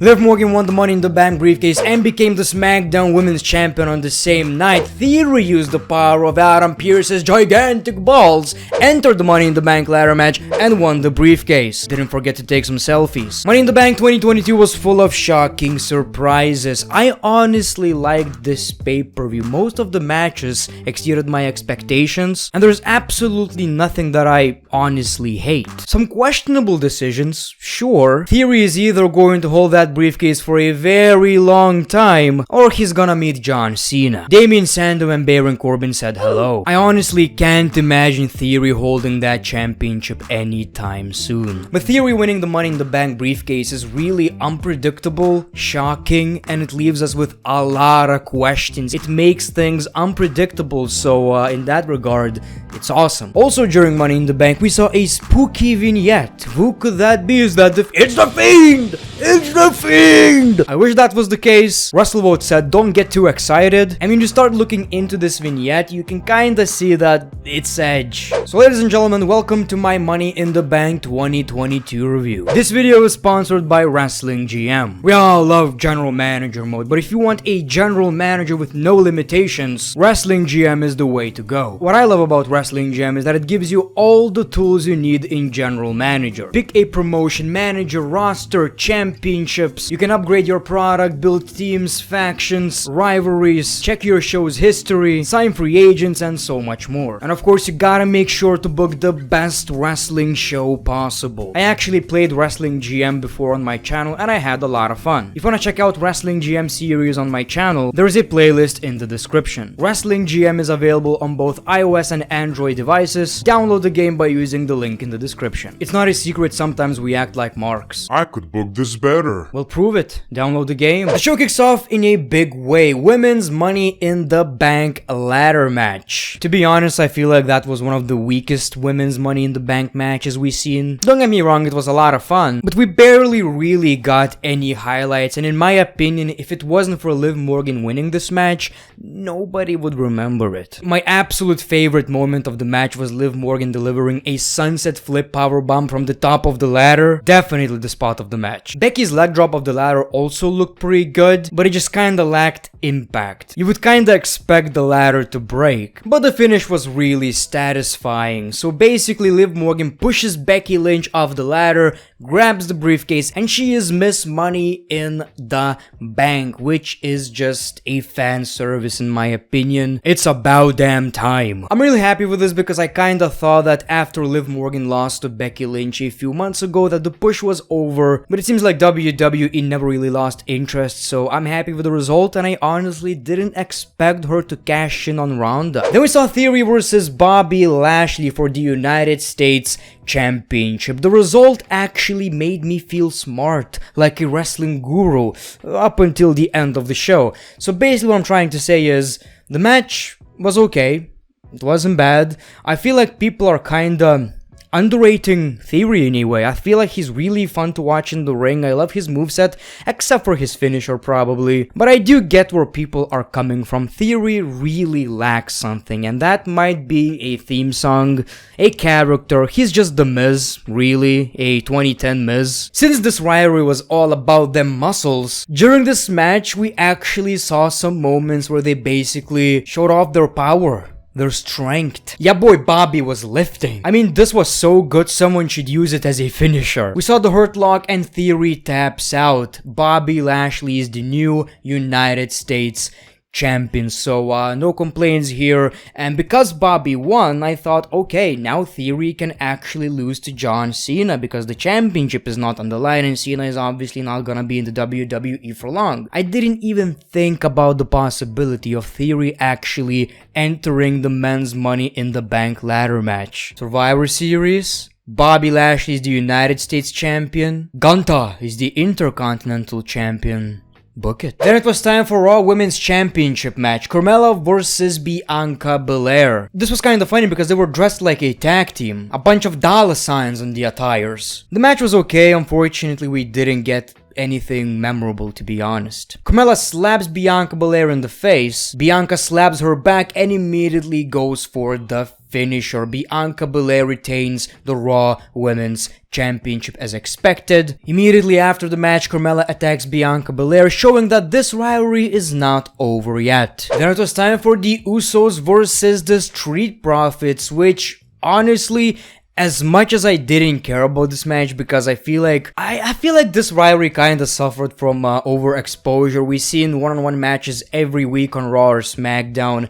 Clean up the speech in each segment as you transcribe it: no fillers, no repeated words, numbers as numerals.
Liv Morgan won the Money in the Bank briefcase and became the SmackDown Women's Champion on the same night. Theory used the power of Adam Pearce's gigantic balls, entered the Money in the Bank ladder match, and won the briefcase. Didn't forget to take some selfies. Money in the Bank 2022 was full of shocking surprises. I honestly liked this pay-per-view. Most of the matches exceeded my expectations, and there's absolutely nothing that I honestly hate. Some questionable decisions, sure. Theory is either going to hold that briefcase for a very long time, or he's gonna meet John Cena. Damien Sandow and Baron Corbin said hello. I honestly can't imagine Theory holding that championship anytime soon. But Theory winning the Money in the Bank briefcase is really unpredictable, shocking, and it leaves us with a lot of questions. It makes things unpredictable, so in that regard, it's awesome. Also during Money in the Bank, we saw a spooky vignette. Who could that be? Is that it's the Fiend! It's the Fiend! I wish that was the case. WrestleVote said don't get too excited. And when you start looking into this vignette, you can kinda see that it's Edge. So ladies and gentlemen, welcome to my Money in the Bank 2022 review. This video is sponsored by Wrestling GM. We all love general manager mode, but if you want a general manager with no limitations, Wrestling GM is the way to go. What I love about Wrestling GM is that it gives you all the tools you need in general manager. Pick a promotion, manager, roster, championships. You can upgrade your product, build teams, factions, rivalries, check your show's history, sign free agents, and so much more. And of course, you gotta make sure to book the best wrestling show possible. I actually played Wrestling GM before on my channel and I had a lot of fun. If you wanna check out Wrestling GM series on my channel, there is a playlist in the description. Wrestling GM is available on both iOS and Android devices. Download the game by using the link in the description. It's not a secret sometimes we act like marks. I could book this better. Well, prove it. Download the game. The show kicks off in a big way. Women's Money in the Bank ladder match. To be honest, I feel like that was one of the weakest Women's Money in the Bank matches we've seen. Don't get me wrong, it was a lot of fun, but we barely really got any highlights, and in my opinion, if it wasn't for Liv Morgan winning this match, nobody would remember it. My absolute favorite moment of the match was Liv Morgan delivering a sunset flip powerbomb from the top of the ladder. Definitely the spot of the match. Becky's leg drop of the ladder also looked pretty good, but it just kinda lacked impact. You would kinda expect the ladder to break, but the finish was really satisfying. So basically Liv Morgan pushes Becky Lynch off the ladder, grabs the briefcase, and she is Miss Money in the Bank, which is just a fan service in my opinion. It's about damn time. I'm really happy with this because I kinda thought that after Liv Morgan lost to Becky Lynch a few months ago that the push was over, but it seems like WWE never really lost interest, so I'm happy with the result, and I honestly didn't expect her to cash in on Ronda. Then we saw Theory versus Bobby Lashley for the United States Championship. The result actually made me feel smart, like a wrestling guru, up until the end of the show. So basically what I'm trying to say is, the match was okay. It wasn't bad. I feel like people are kinda underrating Theory anyway. I feel like he's really fun to watch in the ring. I love his moveset, except for his finisher probably. But I do get where people are coming from. Theory really lacks something, and that might be a theme song, a character. He's just the Miz, really, a 2010 Miz. Since this rivalry was all about them muscles, during this match we actually saw some moments where they basically showed off their power, their strength. Yeah, boy, Bobby was lifting. I mean, this was so good, someone should use it as a finisher. We saw the Hurt Lock and Theory taps out. Bobby Lashley is the new United States Champion, so no complaints here. And because Bobby won, I thought, okay, now Theory can actually lose to John Cena because the championship is not on the line and Cena is obviously not gonna be in the WWE for long. I didn't even think about the possibility of Theory actually entering the Men's Money in the Bank ladder match. Survivor Series, Bobby Lashley is the United States Champion, Gunther is the Intercontinental Champion. Book it. Then it was time for Raw Women's Championship match, Carmella versus Bianca Belair. This was kinda funny because they were dressed like a tag team, a bunch of dollar signs on the attires. The match was okay, unfortunately we didn't get anything memorable, to be honest. Carmella slaps Bianca Belair in the face, Bianca slaps her back and immediately goes for the finisher. Bianca Belair retains the Raw Women's Championship as expected. Immediately after the match, Carmella attacks Bianca Belair, showing that this rivalry is not over yet. Then it was time for the Usos versus the Street Profits, which honestly, as much as I didn't care about this match, because I feel like this rivalry kind of suffered from overexposure. We see in one-on-one matches every week on Raw or SmackDown.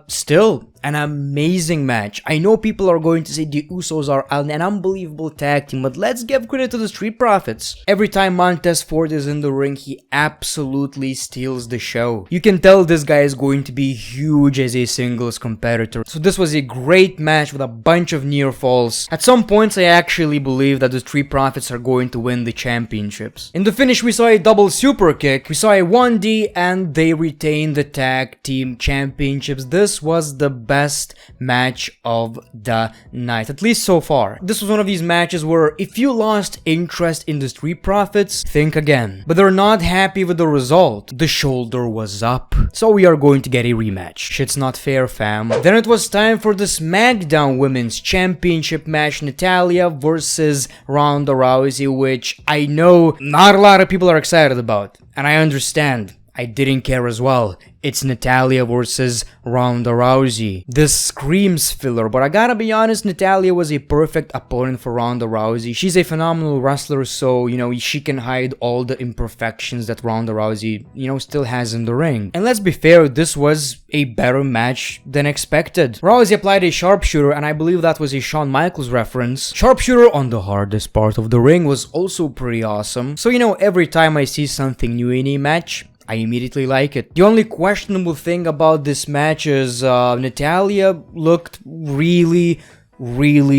Still an amazing match. I know people are going to say the Usos are an unbelievable tag team, but let's give credit to the Street Profits. Every time Montez Ford is in the ring, he absolutely steals the show. You can tell this guy is going to be huge as a singles competitor. So this was a great match with a bunch of near falls. At some points, I actually believe that the Street Profits are going to win the championships. In the finish, we saw a double super kick, we saw a 1D, and they retained the tag team championships. This was the best match of the night, at least so far. This was one of these matches where if you lost interest in the Street Profits, think again. But they're not happy with the result. The shoulder was up. So we are going to get a rematch. Shit's not fair, fam. Then it was time for the SmackDown Women's Championship match, Natalya versus Ronda Rousey, which I know not a lot of people are excited about. And I understand. I didn't care as well. It's Natalya versus Ronda Rousey. This screams filler, but I gotta be honest, Natalya was a perfect opponent for Ronda Rousey. She's a phenomenal wrestler, so, she can hide all the imperfections that Ronda Rousey, still has in the ring. And let's be fair, this was a better match than expected. Rousey applied a sharpshooter, and I believe that was a Shawn Michaels reference. Sharpshooter on the hardest part of the ring was also pretty awesome. So, every time I see something new in a match, I immediately like it. The only questionable thing about this match is Natalya looked really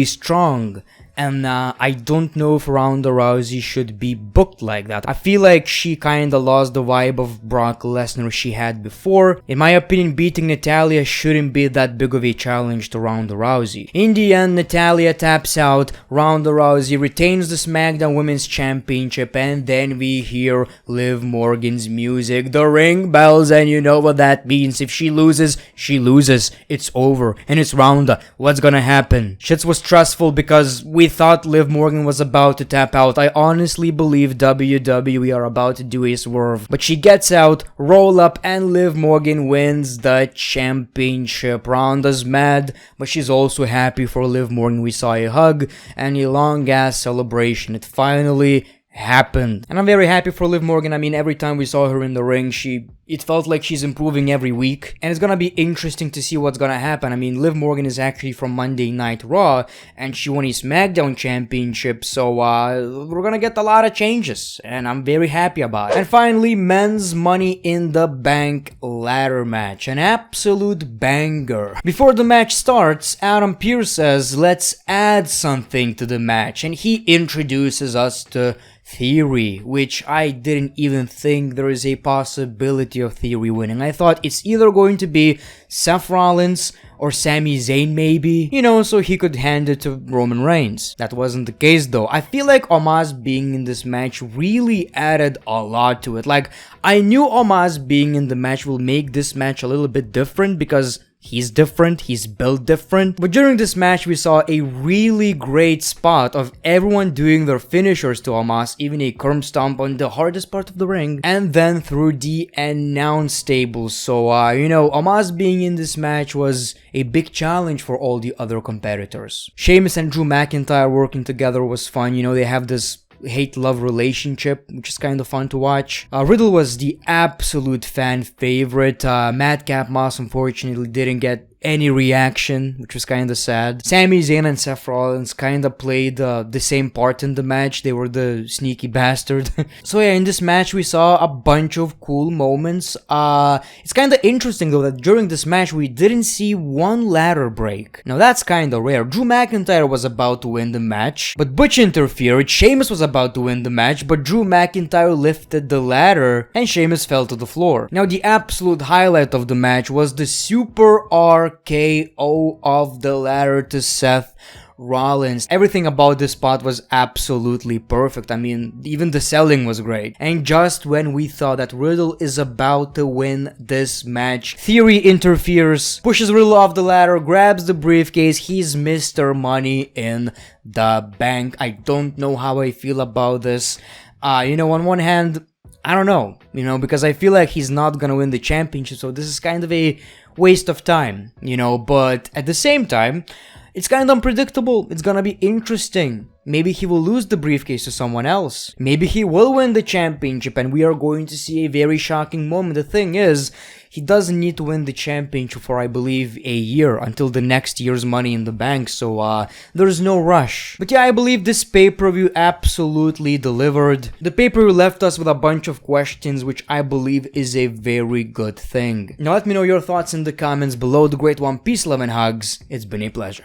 strong. And I don't know if Ronda Rousey should be booked like that. I feel like she kinda lost the vibe of Brock Lesnar she had before. In my opinion, beating Natalya shouldn't be that big of a challenge to Ronda Rousey. In the end, Natalya taps out, Ronda Rousey retains the SmackDown Women's Championship, and then we hear Liv Morgan's music, the ring bells, and you know what that means. If she loses, she loses. It's over. And it's Ronda. What's gonna happen? Shit was stressful because we thought Liv Morgan was about to tap out. I honestly believe WWE are about to do a swerve. But she gets out, roll up, and Liv Morgan wins the championship. Ronda's mad, but she's also happy for Liv Morgan. We saw a hug and a long ass celebration. It finally happened. And I'm very happy for Liv Morgan. I mean, every time we saw her in the ring, it felt like she's improving every week. And it's gonna be interesting to see what's gonna happen. I mean, Liv Morgan is actually from Monday Night Raw, and she won a SmackDown championship, so we're gonna get a lot of changes, and I'm very happy about it. And finally, men's Money in the Bank ladder match. An absolute banger. Before the match starts, Adam Pearce says, let's add something to the match, and he introduces us to Theory, which I didn't even think there is a possibility of Theory winning. I thought it's either going to be Seth Rollins or Sami Zayn maybe, so he could hand it to Roman Reigns. That wasn't the case though. I feel like Omos being in this match really added a lot to it. Like, I knew Omos being in the match will make this match a little bit different because he's different, he's built different. But during this match, we saw a really great spot of everyone doing their finishers to Omos, even a curb stomp on the hardest part of the ring, and then through the announce table. So, Omos being in this match was a big challenge for all the other competitors. Sheamus and Drew McIntyre working together was fun. They have this hate-love relationship, which is kind of fun to watch. Riddle was the absolute fan favorite. Madcap Moss unfortunately didn't get any reaction, which was kind of sad. Sami Zayn and Seth Rollins kind of played the same part in the match. They were the sneaky bastard. So yeah, in this match we saw a bunch of cool moments. It's kind of interesting though that during this match we didn't see one ladder break. Now that's kind of rare. Drew McIntyre was about to win the match, but Butch interfered. Sheamus was about to win the match, but Drew McIntyre lifted the ladder and Sheamus fell to the floor. Now the absolute highlight of the match was the Super RKO of the ladder to Seth Rollins. Everything about this spot was absolutely perfect. I mean, even the selling was great. And just when we thought that Riddle is about to win this match, Theory interferes, pushes Riddle off the ladder, grabs the briefcase. He's Mr. Money in the Bank. I don't know how I feel about this. On one hand, I don't know, because I feel like he's not gonna win the championship, so this is kind of a waste of time, but at the same time, it's kind of unpredictable. It's gonna be interesting. Maybe he will lose the briefcase to someone else. Maybe he will win the championship and we are going to see a very shocking moment. The thing is, he doesn't need to win the championship for, I believe, a year until the next year's Money in the Bank, so there's no rush. But yeah, I believe this pay-per-view absolutely delivered. The pay-per-view left us with a bunch of questions, which I believe is a very good thing. Now let me know your thoughts in the comments below. The great one, peace, love, and hugs. It's been a pleasure.